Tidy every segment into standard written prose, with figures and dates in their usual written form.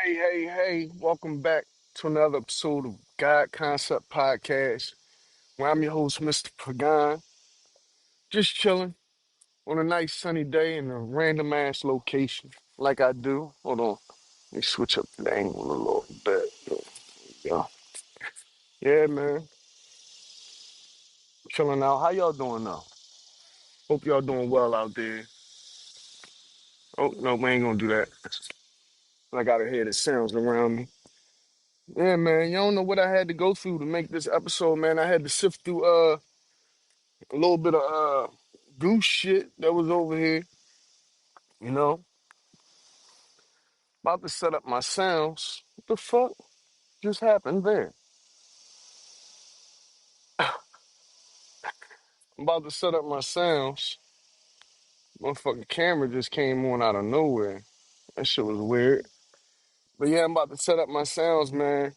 Hey, welcome back to another episode of God Concept Podcast, where I'm your host, Mr. Pagan. Just chilling on a nice sunny day in a random ass location, like I do. Hold on, let me switch up the angle a little bit. Yeah, yeah, man, chilling out. How y'all doing now? Hope y'all doing well out there. Oh, no, we ain't gonna do that. I gotta hear the sounds around me. Yeah, man, you don't know what I had to go through to make this episode, man. I had to sift through a little bit of goose shit that was over here, you know. About to set up my sounds. What the fuck just happened there? I'm about to set up my sounds. Motherfucking camera just came on out of nowhere. That shit was weird. But yeah, I'm about to set up my sounds, man.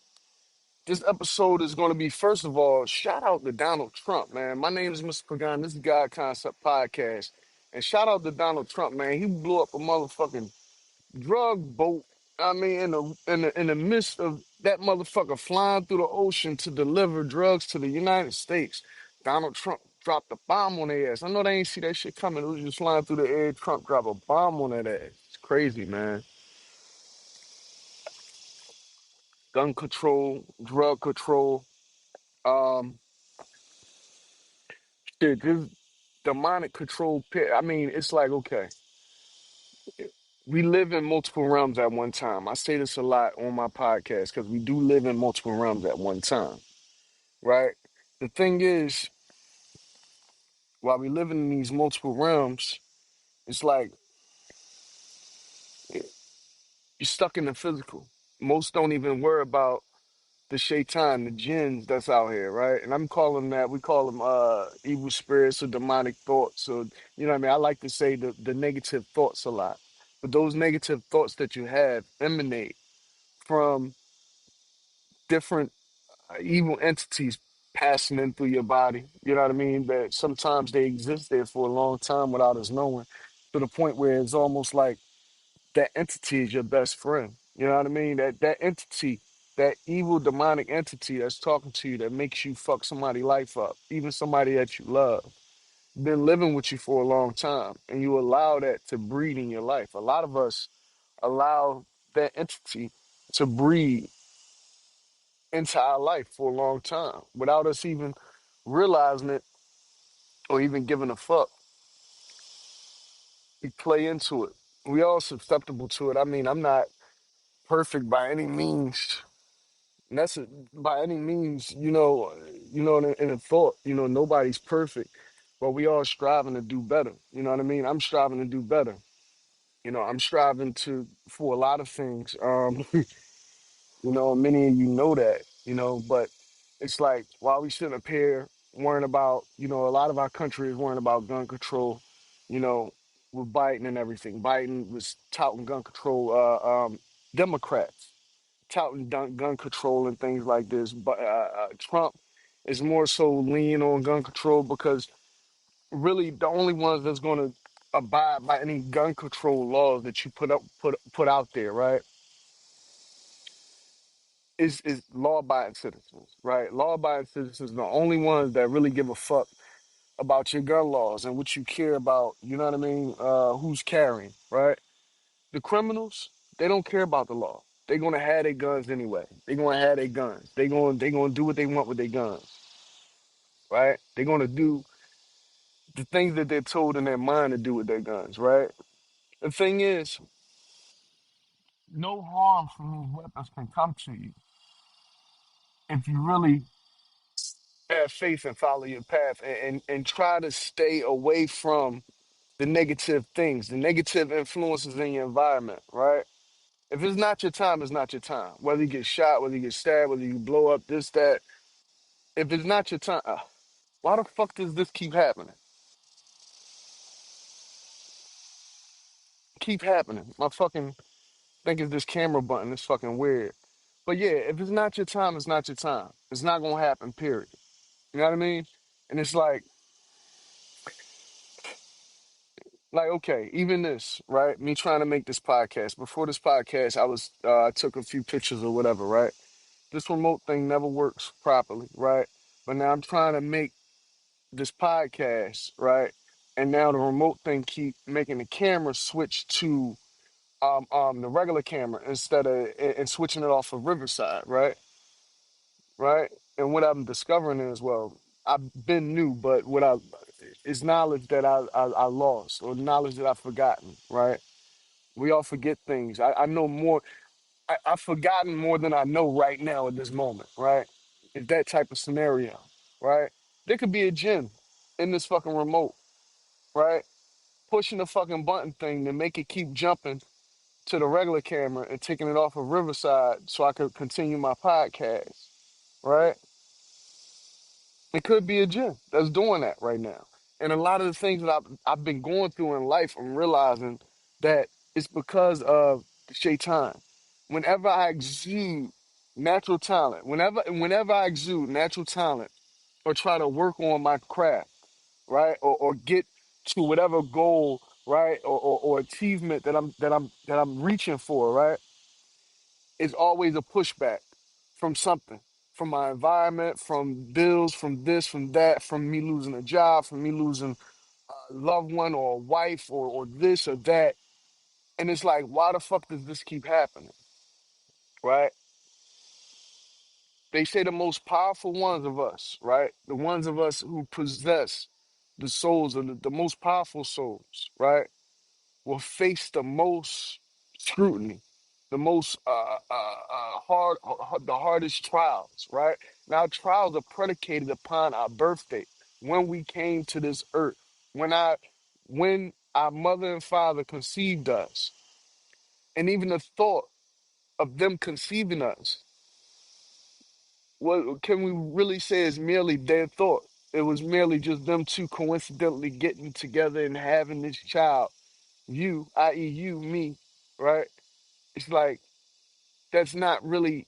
This episode is going to be, first of all, shout out to Donald Trump, man. My name is Mr. Pagan. This is God Concept Podcast. And shout out to Donald Trump, man. He blew up a motherfucking drug boat. I mean, in the midst of that motherfucker flying through the ocean to deliver drugs to the United States, Donald Trump dropped a bomb on their ass. I know they ain't see that shit coming. It was just flying through the air. Trump dropped a bomb on that ass. It's crazy, man. Gun control, drug control, um, shit, this demonic control pit. I mean, it's like, okay, we live in multiple realms at one time. I say this a lot on my podcast because we do live in multiple realms at one time, right? The thing is, while we live in these multiple realms, it's like you're stuck in the physical. Most don't even worry about the shaitan, the jinns that's out here, right? And I'm calling that, we call them evil spirits or demonic thoughts. Or, you know what I mean? I like to say the negative thoughts a lot. But those negative thoughts that you have emanate from different evil entities passing in through your body. You know what I mean? That sometimes they exist there for a long time without us knowing, to the point where it's almost like that entity is your best friend. You know what I mean? That entity, that evil demonic entity that's talking to you that makes you fuck somebody's life up, even somebody that you love, been living with you for a long time, and you allow that to breed in your life. A lot of us allow that entity to breed into our life for a long time without us even realizing it or even giving a fuck. We play into it. We all susceptible to it. I mean, I'm not perfect by any means. And that's by any means, in a thought, nobody's perfect, but we all striving to do better. You know what I mean? I'm striving to do better. I'm striving to for a lot of things. Many of you know that, but it's like while we sitting up here worrying about, a lot of our country is worrying about gun control, you know, with Biden and everything. Biden was touting gun control, Democrats touting gun control and things like this. But Trump is more so leaning on gun control because really the only ones that's going to abide by any gun control laws that you put out there, right? Is law-abiding citizens, right? Law-abiding citizens are the only ones that really give a fuck about your gun laws and what you care about. You know what I mean? Who's carrying, right? The criminals, they don't care about the law. They're gonna have their guns anyway. They're gonna have their guns. They gonna do what they want with their guns, right? They're gonna do the things that they're told in their mind to do with their guns, right? The thing is, no harm from these weapons can come to you if you really have faith and follow your path and try to stay away from the negative things, the negative influences in your environment, right? If it's not your time, it's not your time. Whether you get shot, whether you get stabbed, whether you blow up, this, that. If it's not your time, why the fuck does this keep happening? Keep happening. My fucking think it's this camera button. It's fucking weird. But yeah, if it's not your time, it's not your time. It's not gonna happen, period. You know what I mean? And it's like, Like, okay, even this, right? Me trying to make this podcast. Before this podcast, I took a few pictures or whatever, right? This remote thing never works properly, right? But now I'm trying to make this podcast, right? And now the remote thing keep making the camera switch to the regular camera instead of and switching it off of Riverside, right? Right? And what I'm discovering is, well, I've been new, but what I is knowledge that I lost or knowledge that I've forgotten, right? We all forget things. I know more. I've forgotten more than I know right now at this moment, right? It's that type of scenario, right? There could be a gym in this fucking remote, right? Pushing the fucking button thing to make it keep jumping to the regular camera and taking it off of Riverside so I could continue my podcast, right? It could be a gym that's doing that right now. And a lot of the things that I've been going through in life, I'm realizing that it's because of the shaitan. Whenever I exude natural talent, whenever I exude natural talent or try to work on my craft, right? Or get to whatever goal, right? Or achievement that I'm reaching for, right? It's always a pushback from something, from my environment, from bills, from this, from that, from me losing a job, from me losing a loved one or a wife or this or that. And it's like, why the fuck does this keep happening? Right? They say the most powerful ones of us, right? The ones of us who possess the souls of the most powerful souls, right? Will face the most scrutiny, the most the hardest trials, right? Now, trials are predicated upon our birth date, when we came to this earth, when our mother and father conceived us, and even the thought of them conceiving us, what can we really say is merely their thought? It was merely just them two coincidentally getting together and having this child, you, i.e., you, me, right? It's like that's not really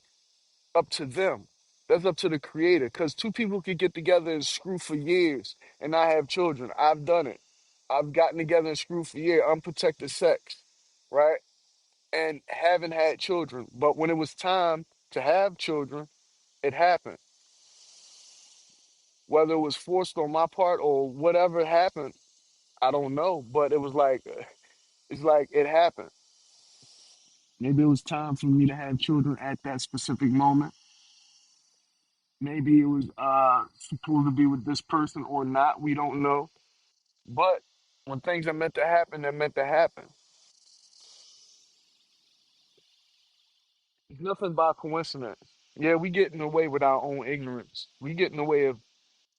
up to them. That's up to the creator. Because two people could get together and screw for years and not have children. I've done it. I've gotten together and screwed for years, unprotected sex, right? And haven't had children. But when it was time to have children, it happened. Whether it was forced on my part or whatever happened, I don't know. But it was like, it's like it happened. Maybe it was time for me to have children at that specific moment. Maybe it was supposed to be with this person or not. We don't know. But when things are meant to happen, they're meant to happen. It's nothing by coincidence. Yeah, we get in the way with our own ignorance. We get in the way of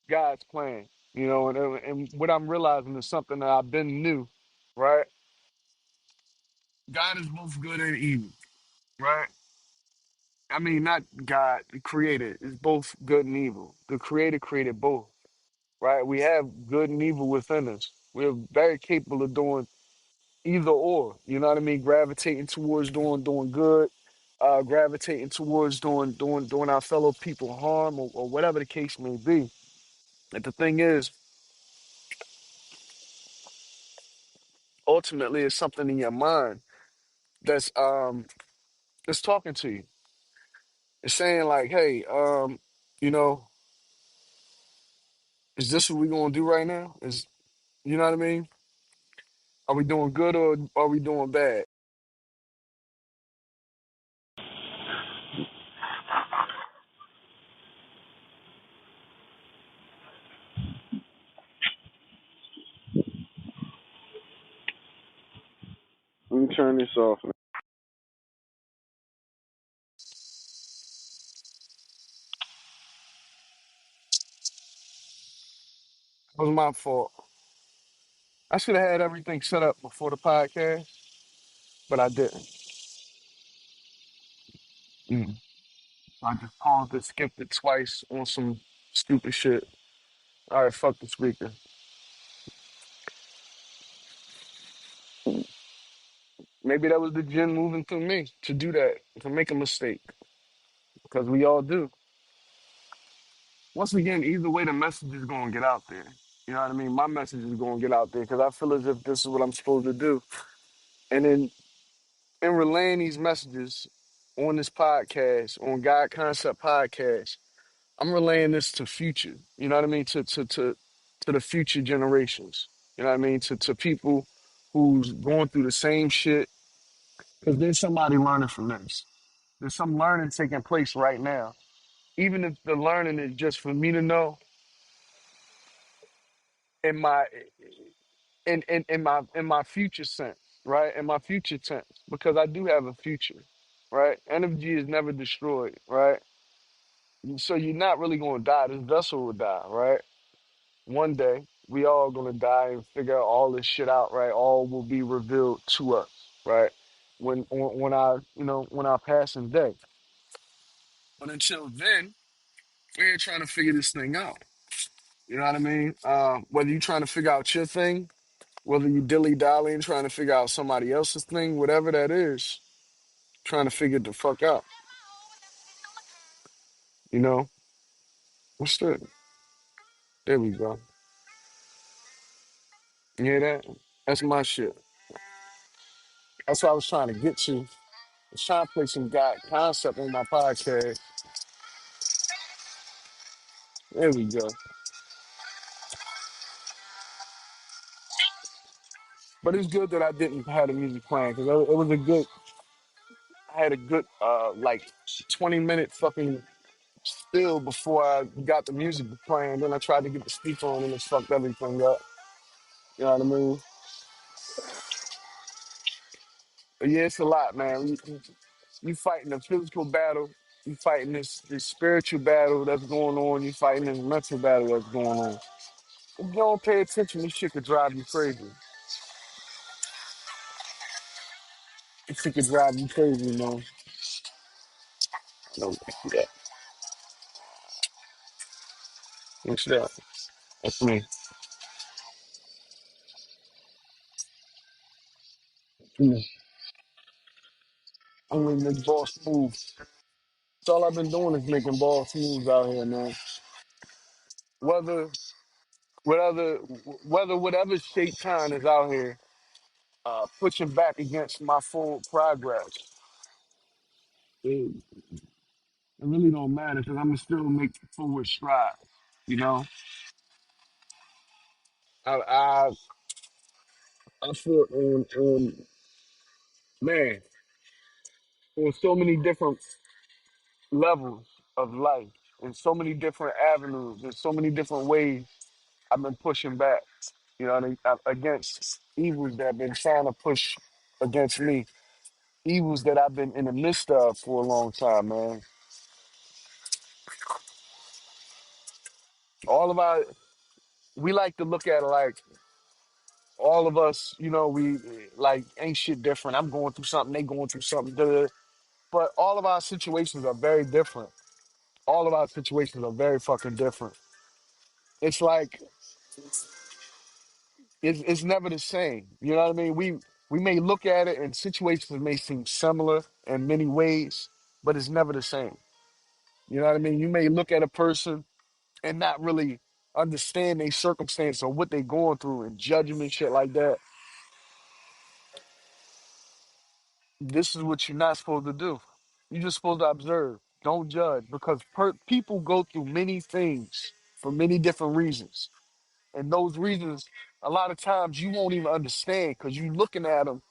God's plan. And what I'm realizing is something that I've been new, right? God is both good and evil, right? I mean, not God, the creator is both good and evil. The creator created both, right? We have good and evil within us. We're very capable of doing either or. You know what I mean? Gravitating towards doing good, gravitating towards doing our fellow people harm, or whatever the case may be. But the thing is, ultimately, it's something in your mind that's that's talking to you. It's saying like, hey, you know, is this what we're gonna do right now? Is you know what I mean? Are we doing good or are we doing bad? Let me turn this off. That was my fault. I should have had everything set up before the podcast, but I didn't. Mm. I just paused it, skipped it twice on some stupid shit. All right, fuck the speaker. Maybe that was the gin moving through me to do that, to make a mistake, because we all do. Once again, either way, the message is going to get out there. You know what I mean? My message is going to get out there because I feel as if this is what I'm supposed to do. And then in relaying these messages on this podcast, on God Concept Podcast, I'm relaying this to future. You know what I mean? To the future generations. You know what I mean? To people who's going through the same shit. Because there's somebody learning from this. There's some learning taking place right now. Even if the learning is just for me to know in my in my future sense, right? In my future tense, because I do have a future, right? Energy is never destroyed, right? So you're not really gonna die. This vessel will die, right? One day we all gonna die and figure all this shit out, right? All will be revealed to us, right? When I when our passing day. But until then, we're here trying to figure this thing out. You know what I mean? Whether you're trying to figure out your thing, whether you dilly dallying trying to figure out somebody else's thing, whatever that is, trying to figure the fuck out. You know? What's that? There we go. You hear that? That's my shit. That's what I was trying to get to. I was trying to play some God concept on my podcast. There we go. But it's good that I didn't have the music playing because it was a good. I had a good like 20-minute fucking spill before I got the music playing. Then I tried to get the speaker on and it fucked everything up. You know what I mean? But yeah, it's a lot, man. You fighting a physical battle. You fighting this spiritual battle that's going on. You fighting this mental battle that's going on. If you don't pay attention, this shit could drive you crazy. This shit could drive you crazy, man. No, yeah. What's that? That's me. Mm. I'm gonna make boss moves. That's all I've been doing is making boss moves out here, man. Whether whether whether whatever shape time is out here, pushing back against my full progress. It, it really don't matter because I'm gonna still make forward strides. You know, I I, I feel on man on so many different levels of life, in so many different avenues, in so many different ways. I've been pushing back. You know, what I mean, against evils that have been trying to push against me. Evils that I've been in the midst of for a long time, man. All of our, we like to look at it like all of us, we like ain't shit different. I'm going through something, they going through something. Da, da, da. But all of our situations are very different. All of our situations are very fucking different. It's like it's never the same. You know what I mean? We may look at it and situations may seem similar in many ways, but it's never the same. You know what I mean? You may look at a person and not really understand their circumstance or what they going through and judge them and shit like that. This is what you're not supposed to do. You're just supposed to observe. Don't judge because people go through many things for many different reasons. And those reasons, a lot of times you won't even understand because you're looking at them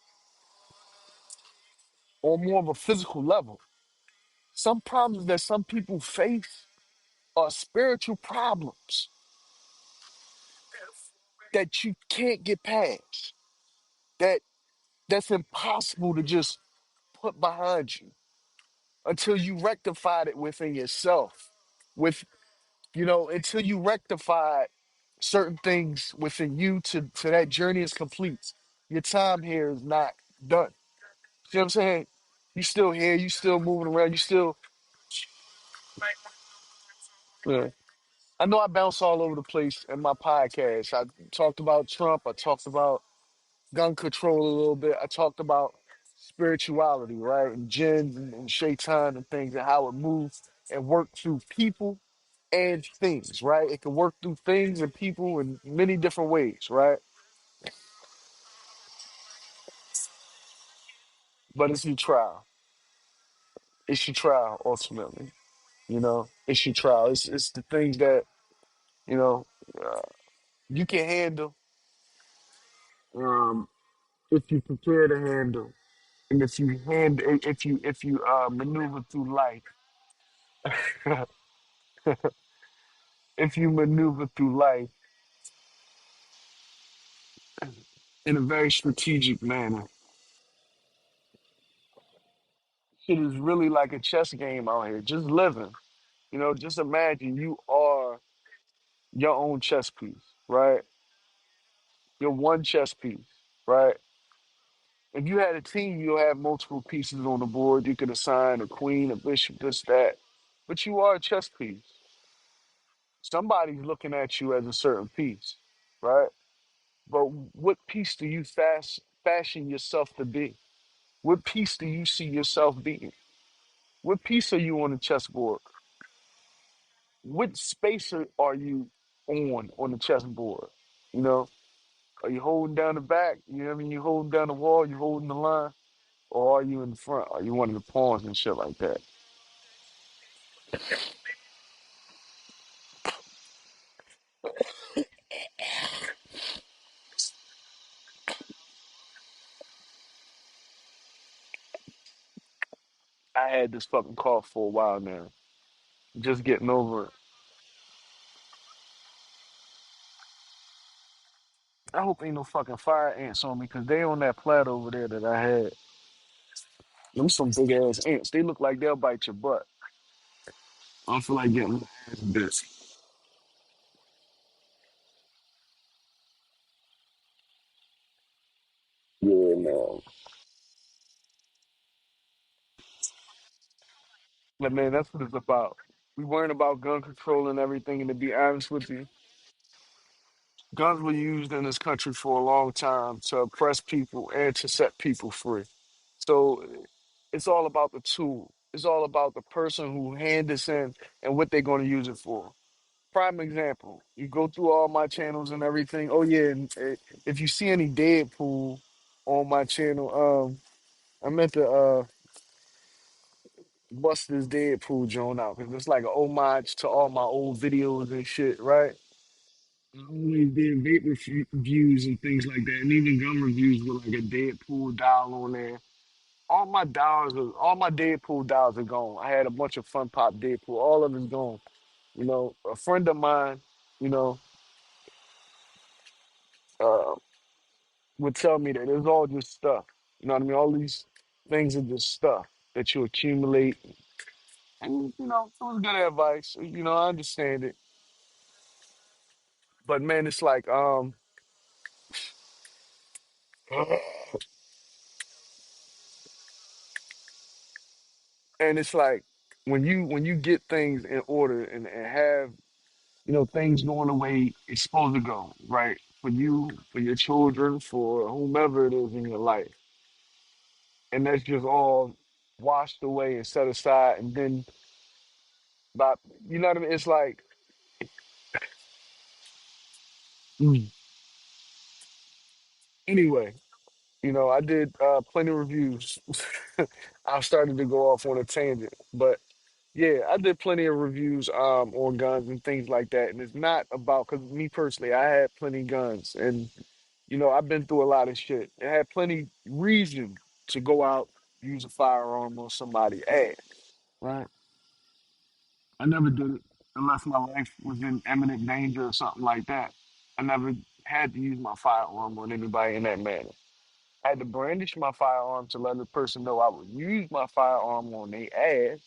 on more of a physical level. Some problems that some people face are spiritual problems that you can't get past. That that's impossible to just put behind you until you rectified it within yourself. With until you rectify certain things within you to that journey is complete. Your time here is not done. See what I'm saying? You still here, you still moving around, you still yeah. I know I bounce all over the place in my podcast. I talked about Trump, I talked about gun control a little bit, I talked about spirituality, right? And jinn and shaitan and things and how it moves and works through people and things, right? It can work through things and people in many different ways, right? But it's your trial. It's your trial ultimately. It's your trial. It's the things that you know uh, you can handle um, if you prepare to handle, and if you maneuver through life, if you maneuver through life in a very strategic manner. Shit is really like a chess game out here. Just living. Just imagine you are your own chess piece, right? You're one chess piece, right? If you had a team, you'll have multiple pieces on the board. You could assign a queen, a bishop, this, that. But you are a chess piece. Somebody's looking at you as a certain piece, right? But what piece do you fashion yourself to be? What piece do you see yourself being? What piece are you on the chessboard? What space are you on the chessboard? You know, are you holding down the back? You know what I mean? You holding down the wall, you holding the line, or are you in the front? Are you one of the pawns and shit like that? I had this fucking cough for a while now. Just getting over it. I hope ain't no fucking fire ants on me because they on that plat over there that I had. Them some big ass ants. They look like they'll bite your butt. I don't feel like getting my ass bit. Yeah, man. But man, that's what it's about. We weren't about gun control and everything, and to be honest with you, guns were used in this country for a long time to oppress people and to set people free. So it's all about the tool. It's all about the person who hand this in and what they're going to use it for. Prime example, you go through all my channels and everything. Oh yeah, and if you see any Deadpool on my channel, I meant to bust this Deadpool joint out because it's like an homage to all my old videos and shit, right? I always did vape reviews and things like that, and even gun reviews with like a Deadpool dial on there. All my Deadpool dials are gone. I had a bunch of Fun Pop Deadpool. All of it's gone. A friend of mine, you know, uh, would tell me that it's all just stuff. You know what I mean? All these things are just stuff that you accumulate. And, it was good advice. I understand it. But man, it's like, and it's like when you get things in order and have things going the way it's supposed to go, right? For you, for your children, for whomever it is in your life, and that's just all washed away and set aside, and then, but you know what I mean? It's like, mm. Anyway, I did plenty of reviews. I started to go off on a tangent, but yeah, I did plenty of reviews on guns and things like that, and it's not about because me personally, I had plenty guns, and I've been through a lot of shit. I had plenty reason to go out use a firearm on somebody's ass, right? I never did it unless my life was in imminent danger or something like that. I never had to use my firearm on anybody in that manner. I had to brandish my firearm to let the person know I would use my firearm on their ass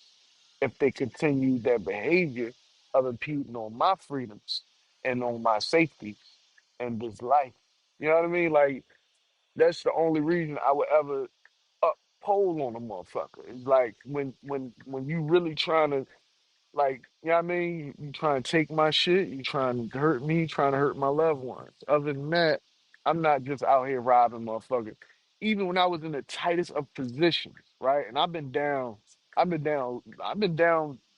if they continued their behavior of impeding on my freedoms and on my safety and this life. You know what I mean? Like, that's the only reason I would ever uphold on a motherfucker. It's like when you really trying to, like, you know what I mean? You trying to take my shit, you trying to hurt me, trying to hurt my loved ones. Other than that, I'm not just out here robbing motherfuckers. Even when I was in the tightest of positions, right? And I've been down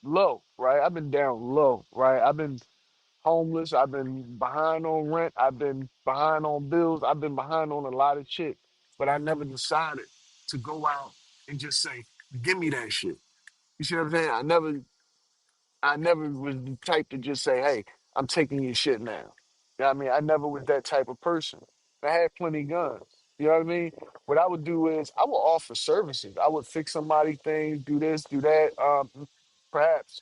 low, right? I've been down low, right? I've been homeless. I've been behind on rent. I've been behind on bills. I've been behind on a lot of shit. But I never decided to go out and just say, "Give me that shit." You see what I'm saying? I never was the type to just say, "Hey, I'm taking your shit now." You know what I mean? I never was that type of person. I had plenty of guns. You know what I mean? What I would do is I would offer services. I would fix somebody things, do this, do that. Perhaps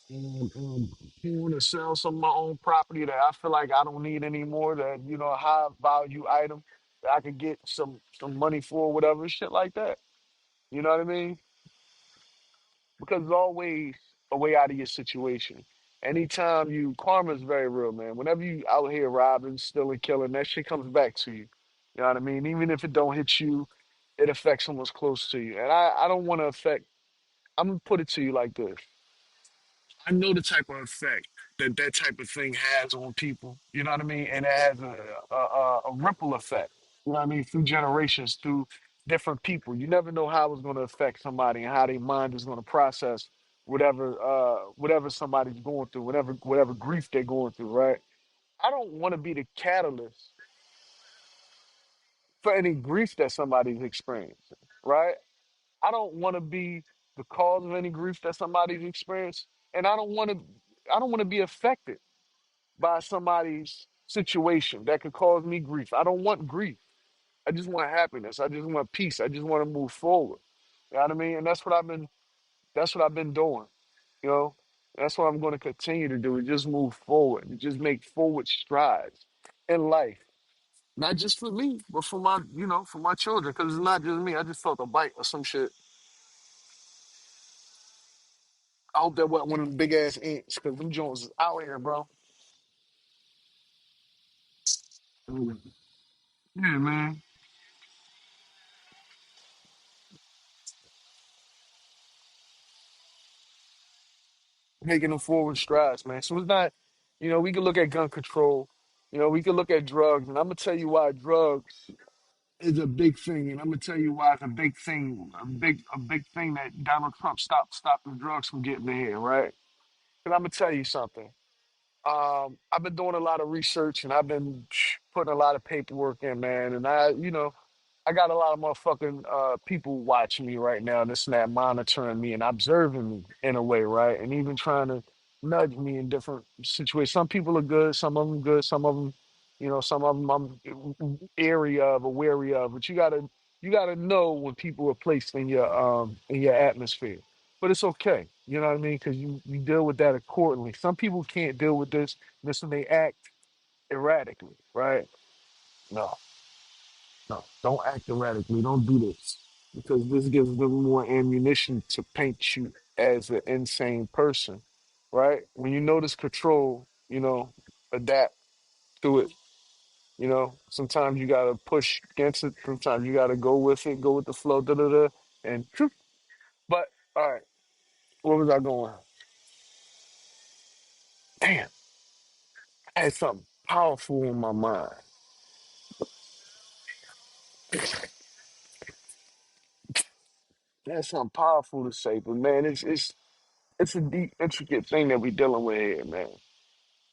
want to sell some of my own property that I feel like I don't need anymore. That a high value item that I could get some money for, whatever shit like that. You know what I mean? Because there's always a way out of your situation. Anytime karma is very real, man. Whenever you out here robbing, stealing, killing, that shit comes back to you. You know what I mean? Even if it don't hit you, it affects someone's close to you. And I don't want to affect. I'm gonna put it to you like this. I know the type of effect that type of thing has on people. You know what I mean? And it has a ripple effect. You know what I mean? Through generations, through different people. You never know how it's going to affect somebody and how their mind is going to process whatever somebody's going through, whatever grief they're going through. Right? I don't want to be the catalyst for any grief that somebody's experiencing. Right? I don't want to be the cause of any grief that somebody's experienced, and I don't want to be affected by somebody's situation that could cause me grief. I don't want grief. I just want happiness. I just want peace. I just want to move forward. You know what I mean? And that's what I've been doing. You know, that's what I'm going to continue to do. Is just move forward and just make forward strides in life. Not just for me, but for my children. Because it's not just me. I just felt a bite or some shit. I hope that wasn't one of them big ass ants. Because them Jones is out here, bro. Mm. Yeah, man. Making them forward strides, man. So it's not, we can look at gun control, we can look at drugs, and I'm gonna tell you why drugs is a big thing, and I'm gonna tell you why it's a big thing, a big thing that Donald Trump stopped the drugs from getting in here, right? And I'm gonna tell you something. I've been doing a lot of research and I've been putting a lot of paperwork in, man. And I got a lot of motherfucking people watching me right now, this and that, monitoring me and observing me in a way, right? And even trying to nudge me in different situations. Some people are good, some of them good, some of them, some of them I'm area of or wary of. But you gotta know when people are placed in your atmosphere. But it's okay, you know what I mean? Because you deal with that accordingly. Some people can't deal with this when they act erratically, right? No. No, don't act erratically. Don't do this because this gives them more ammunition to paint you as an insane person, right? When you notice control, adapt to it. Sometimes you gotta push against it. Sometimes you gotta go with it, go with the flow, da da da, and troop. But all right, where was I going? Damn, I had something powerful in my mind. I had something powerful to say, but man, it's a deep, intricate thing that we dealing with here, man.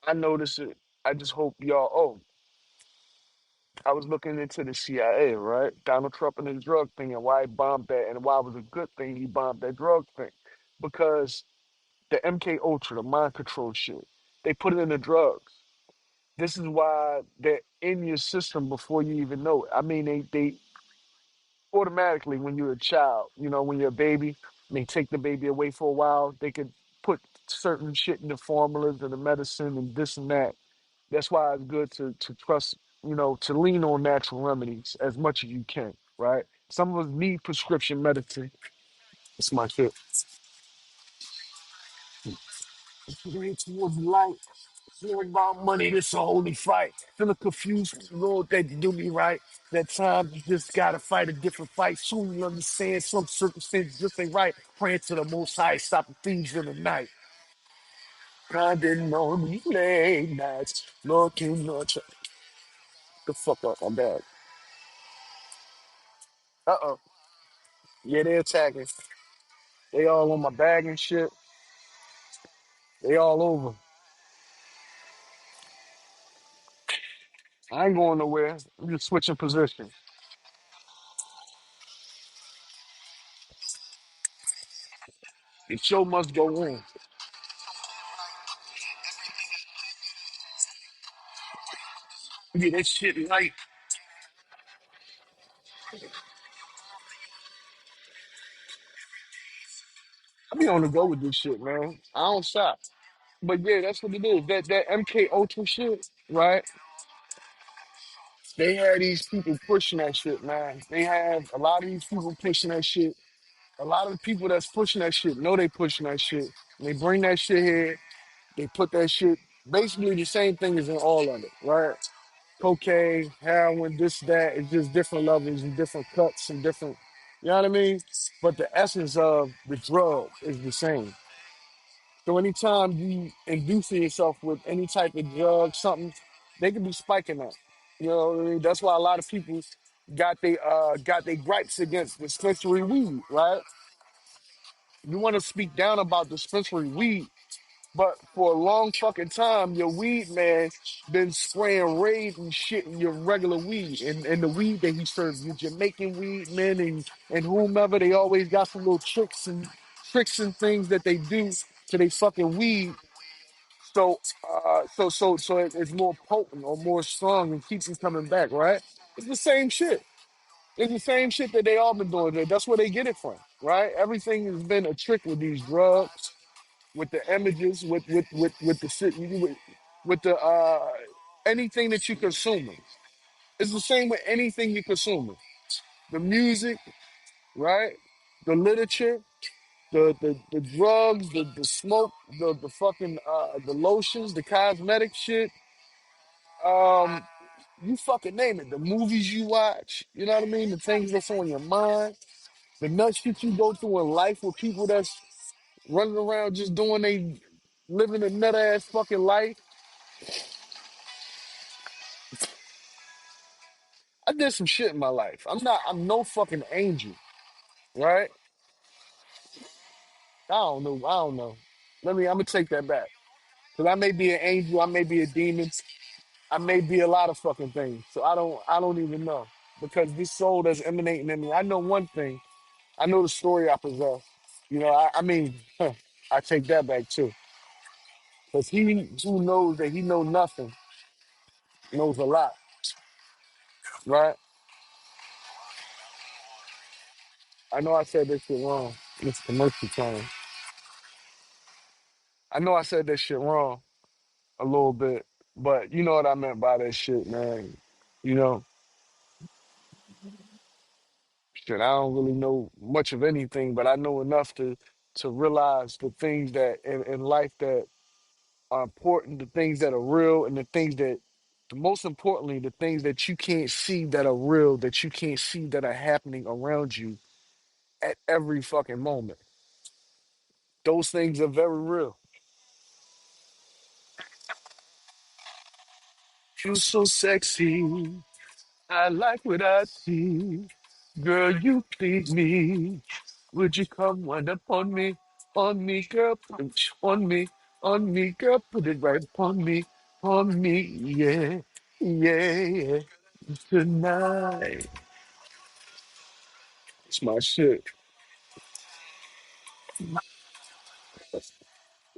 I noticed it. I just hope y'all. Oh, I was looking into the CIA, right? Donald Trump and his drug thing and why he bombed that and why it was a good thing he bombed that drug thing. Because the MK Ultra, the mind control shit, they put it in the drugs. This is why they're in your system before you even know it. I mean, they automatically, when you're a child, when you're a baby, they take the baby away for a while, they could put certain shit in the formulas and the medicine and this and that. That's why it's good to trust, to lean on natural remedies as much as you can, right? Some of us need prescription medicine. That's my shit. Going towards light. It's not about money, this a holy fight. Feeling confused with the road that you do me right. That time you just gotta fight a different fight. Soon you understand some circumstances just ain't right. Praying to the most high, stopping things in the night. Grinding on these late nights, looking at the fuck up, I'm bad. Uh-oh. Yeah, they attacking. They all on my bag and shit. They all over. I ain't going nowhere. I'm just switching positions. The show must go on. Yeah, that shit light. I be on the go with this shit, man. I don't stop. But yeah, that's what it is. That MK Ultra shit, right? They had these people pushing that shit, man. They have a lot of these people pushing that shit. A lot of the people that's pushing that shit know they pushing that shit. They bring that shit here. They put that shit basically the same thing as in all of it, right? Cocaine, heroin, this, that. It's just different levels and different cuts and different, you know what I mean? But the essence of the drug is the same. So anytime you induce yourself with any type of drug, something, they can be spiking that. You know what I mean? That's why a lot of people got they gripes against dispensary weed, right? You want to speak down about dispensary weed, but for a long fucking time, your weed man been spraying raid and shit in your regular weed. And the weed that he serves, your Jamaican weed men and whomever, they always got some little tricks and things that they do to they fucking weed. So it's more potent or more strong and keeps you coming back, right? It's the same shit. It's the same shit that they all been doing. That's where they get it from, right? Everything has been a trick with these drugs, with the images, with the shit, with the anything that you consuming. It's the same with anything you consuming. The music, right? The literature, the drugs, the smoke, the fucking the lotions, the cosmetic shit. Um, you fucking name it. The movies you watch, you know what I mean? The things that's on your mind, the nuts shit you go through in life with people that's running around just doing they living a nut ass fucking life. I did some shit in my life. I'm no fucking angel, right? I don't know. I'm gonna take that back. Cause I may be an angel, I may be a demon, I may be a lot of fucking things. So I don't even know. Because this soul that's emanating in me, I know one thing. I know the story I possess. You know, I mean, I take that back too. Because he who knows that he know nothing knows a lot, right? I know I said this shit wrong. It's commercial time. I know I said that shit wrong a little bit, but you know what I meant by that shit, man. You know, shit, I don't really know much of anything, but I know enough to realize the things that in life that are important, the things that are real, and the things that, the most importantly, the things that you can't see that are real, that you can't see that are happening around you at every fucking moment. Those things are very real. You're so sexy. I like what I see. Girl, you please me. Would you come wind up on me, girl, punch on me, girl, put it right on me, yeah, yeah, tonight. It's my shit.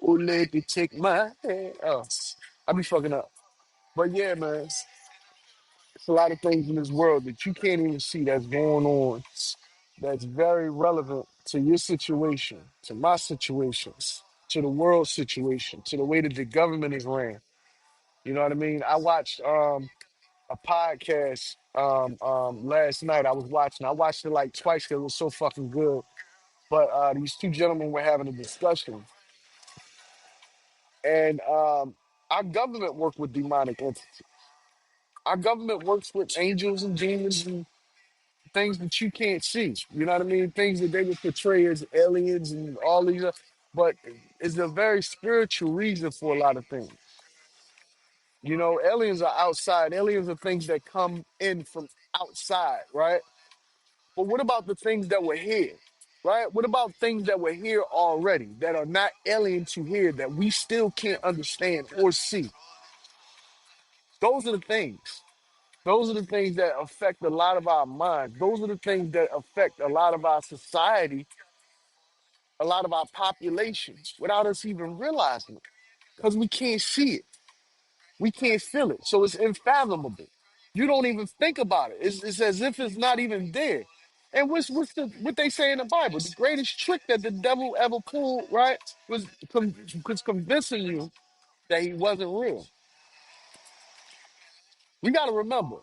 Oh, lady, take my hand. Oh, I be fucking up. But yeah, man, it's a lot of things in this world that you can't even see that's going on that's very relevant to your situation, to my situation, to the world situation, to the way that the government is ran. You know what I mean? I watched a podcast last night. I watched it like twice because it was so fucking good. But these two gentlemen were having a discussion, and our government work with demonic entities. Our government works with angels and demons and things that you can't see. You know what I mean? Things that they would portray as aliens and all these, but it's a very spiritual reason for a lot of things. You know, aliens are outside. Aliens are things that come in from outside, right? But what about the things that were here? right? What about things that were here already, that are not alien to here, that we still can't understand or see? Those are the things. Those are the things that affect a lot of our minds. Those are the things that affect a lot of our society, a lot of our populations, without us even realizing it, because we can't see it. We can't feel it. So it's unfathomable. You don't even think about it. It's as if it's not even there. And what they say in the Bible? The greatest trick that the devil ever pulled, right, was convincing you that he wasn't real. We got to remember,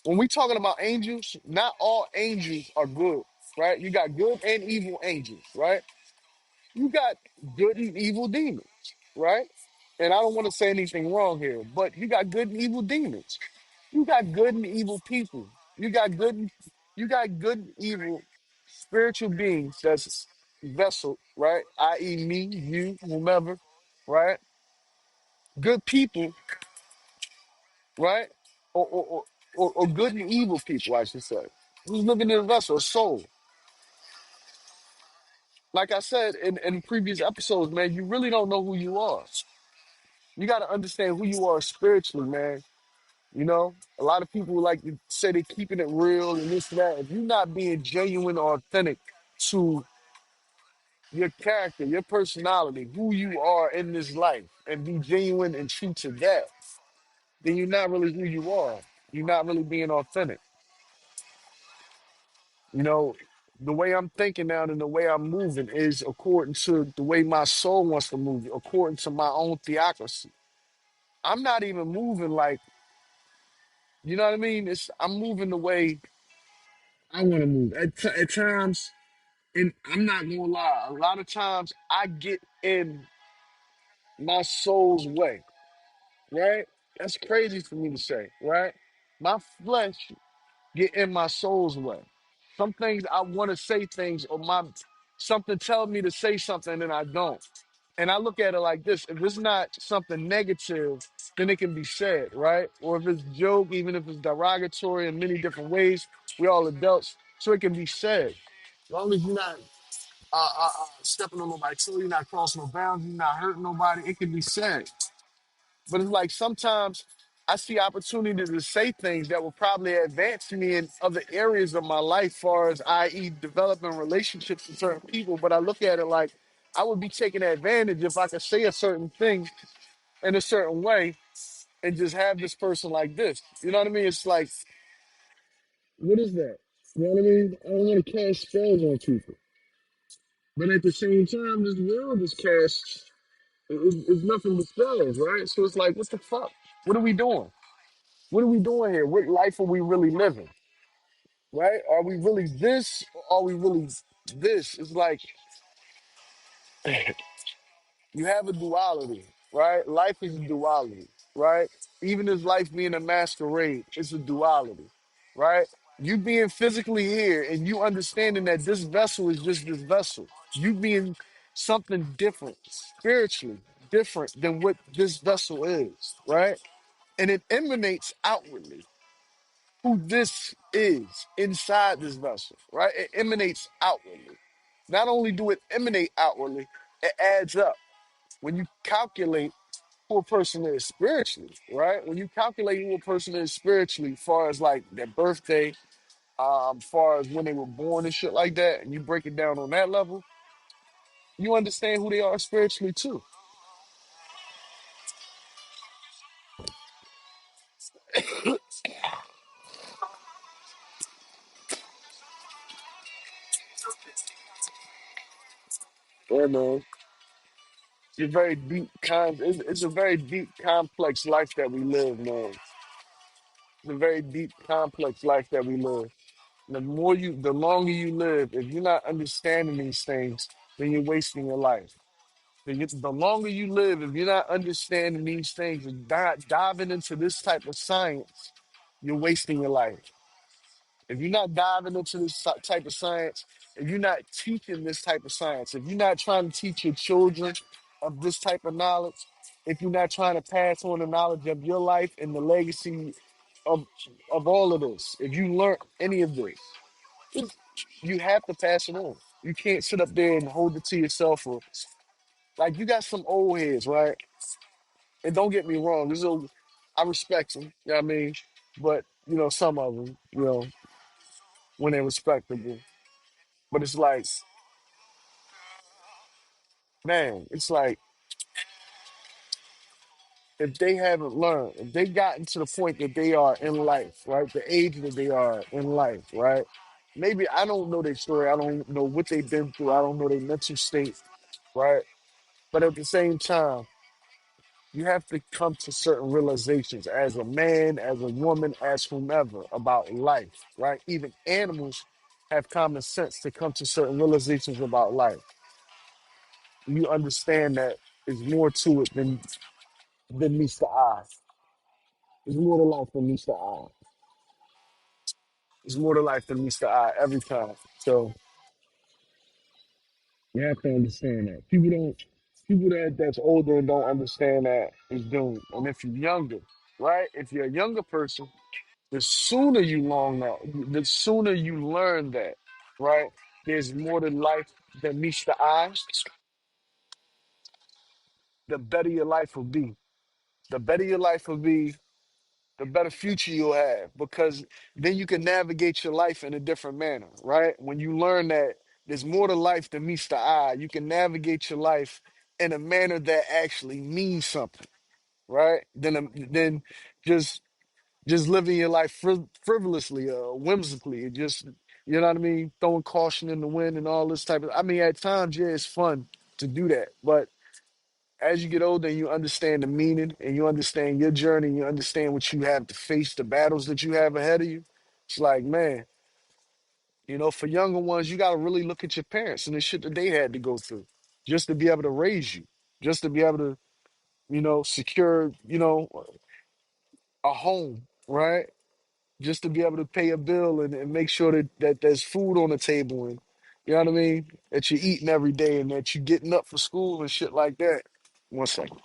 when we talking about angels, not all angels are good, right? You got good and evil angels, right? You got good and evil demons, right? And I don't want to say anything wrong here, but you got good and evil demons. You got good and evil people. You got good and evil spiritual beings that's vessel, right? I.e. me, you, whomever, right? Good people, right? Or good and evil people, I should say. Who's living in a vessel, a soul. Like I said in previous episodes, man, you really don't know who you are. You got to understand who you are spiritually, man. You know, a lot of people like to say they're keeping it real and this and that. If you're not being genuine or authentic to your character, your personality, who you are in this life, and be genuine and true to that, then you're not really who you are. You're not really being authentic. You know, the way I'm thinking now and the way I'm moving is according to the way my soul wants to move, according to my own theocracy. I'm not even moving like, you know what I mean? I'm moving the way I want to move. At times, and I'm not gonna lie, a lot of times I get in my soul's way, right? That's crazy for me to say, right? My flesh get in my soul's way. Some things I want to say things, or my something tell me to say something and I don't. And I look at it like this: if it's not something negative, then it can be said, right? Or if it's joke, even if it's derogatory in many different ways, we all adults, so it can be said. As long as you're not stepping on nobody's toe, you're not crossing no bounds, you're not hurting nobody, it can be said. But it's like sometimes I see opportunity to say things that will probably advance me in other areas of my life, far as i.e. developing relationships with certain people. But I look at it like I would be taking advantage if I could say a certain thing in a certain way and just have this person like this. You know what I mean? It's like, what is that? You know what I mean? I don't want to cast spells on people. But at the same time, this world is cast, it's nothing but spells, right? So it's like, what the fuck? What are we doing? What are we doing here? What life are we really living? Right? Are we really this? Or are we really this? It's like you have a duality, right? Life is a duality, right? Even as life being a masquerade, it's a duality, right? You being physically here and you understanding that this vessel is just this vessel. You being something different, spiritually different than what this vessel is, right? And it emanates outwardly who this is inside this vessel, right? It emanates outwardly. Not only do it emanate outwardly, it adds up. When you calculate who a person is spiritually, right? When you calculate who a person is spiritually, far as like their birthday, far as when they were born and shit like that, and you break it down on that level, you understand who they are spiritually too. Yeah, man. It's a very deep, it's a very deep, complex life that we live, man. It's a very deep, complex life that we live. The longer you live, if you're not understanding these things, then you're wasting your life. The longer you live, if you're not understanding these things and diving into this type of science, you're wasting your life. If you're not diving into this type of science, if you're not teaching this type of science, if you're not trying to teach your children of this type of knowledge, if you're not trying to pass on the knowledge of your life and the legacy of of all of this, if you learn any of this, You have to pass it on. You can't sit up there and hold it to yourself. Or like you got some old heads, right? And don't get me wrong, I respect them. You know what I mean? But some of them, when they're respectable. But it's like, man, it's like if they haven't learned, if they gotten to the point that they are in life, right? The age that they are in life, right? Maybe I don't know their story. I don't know what they've been through. I don't know their mental state, right? But at the same time, you have to come to certain realizations as a man, as a woman, as whomever about life, right? Even animals have common sense to come to certain realizations about life. You understand that there's more to it than meets the eye. There's more to life than meets the eye. There's more to life than meets the eye every time. So you have to understand that. People that's older and don't understand that is doomed. And if you're younger, right? If you're a younger person, the sooner you learn that, the sooner you learn that, right? There's more to life than meets the eye, the better your life will be. The better your life will be, the better future you'll have because then you can navigate your life in a different manner, right? When you learn that there's more to life than meets the eye, you can navigate your life in a manner that actually means something, right? Than just just living your life frivolously, whimsically, just you know what I mean, throwing caution in the wind and all this type of. I mean, at times, yeah, it's fun to do that, but as you get older and you understand the meaning and you understand your journey, you understand what you have to face, the battles that you have ahead of you. It's like, man, for younger ones, you got to really look at your parents and the shit that they had to go through just to be able to raise you, just to be able to, secure, a home, right? Just to be able to pay a bill and make sure that there's food on the table and, you know what I mean? That you're eating every day and that you're getting up for school and shit like that. One second.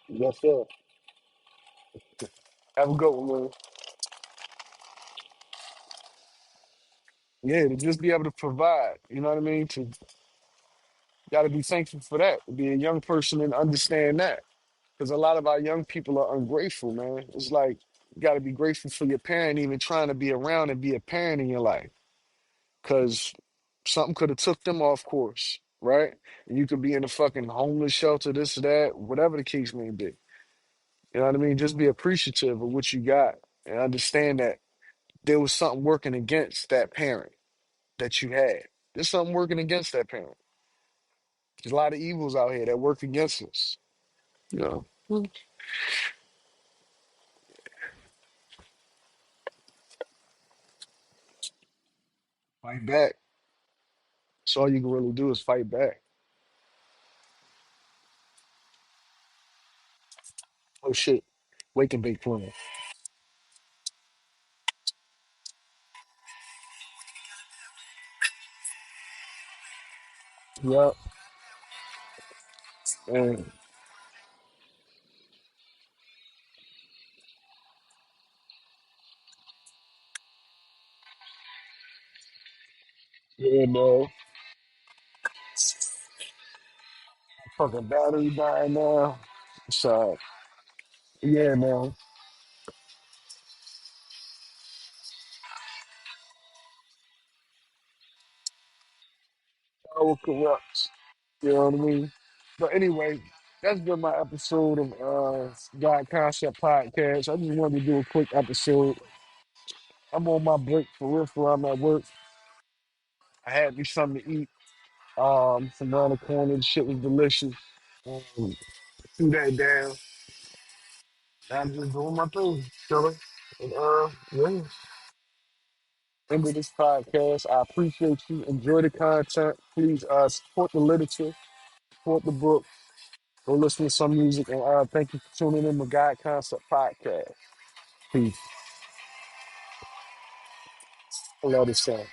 Yes, sir. Have a good one, man. Yeah, to just be able to provide, you know what I mean? To gotta be thankful for that. To be a young person and understand that. Because a lot of our young people are ungrateful, man. It's like you gotta be grateful for your parent even trying to be around and be a parent in your life. Cause something could have took them off course, right? And you could be in a fucking homeless shelter, this or that, whatever the case may be. You know what I mean? Just be appreciative of what you got and understand that there was something working against that parent that you had. There's something working against that parent. There's a lot of evils out here that work against us. You know, fight back. So all you can really do is fight back. Oh shit, wake and bake plan. Yep, and yeah, man. Fucking battery dying now. So yeah, man. Power corrupts. You know what I mean? But anyway, that's been my episode of God Concept Podcast. I just wanted to do a quick episode. I'm on my break for real, for I'm at work. I had me something to eat. From around the corner, the shit was delicious. Um, threw that down. I'm just doing my thing, chilling. And yeah, end of this podcast. I appreciate you. Enjoy the content. Please support the literature, support the book. Go listen to some music, and thank you for tuning in to God Concept Podcast. Peace. I love this song.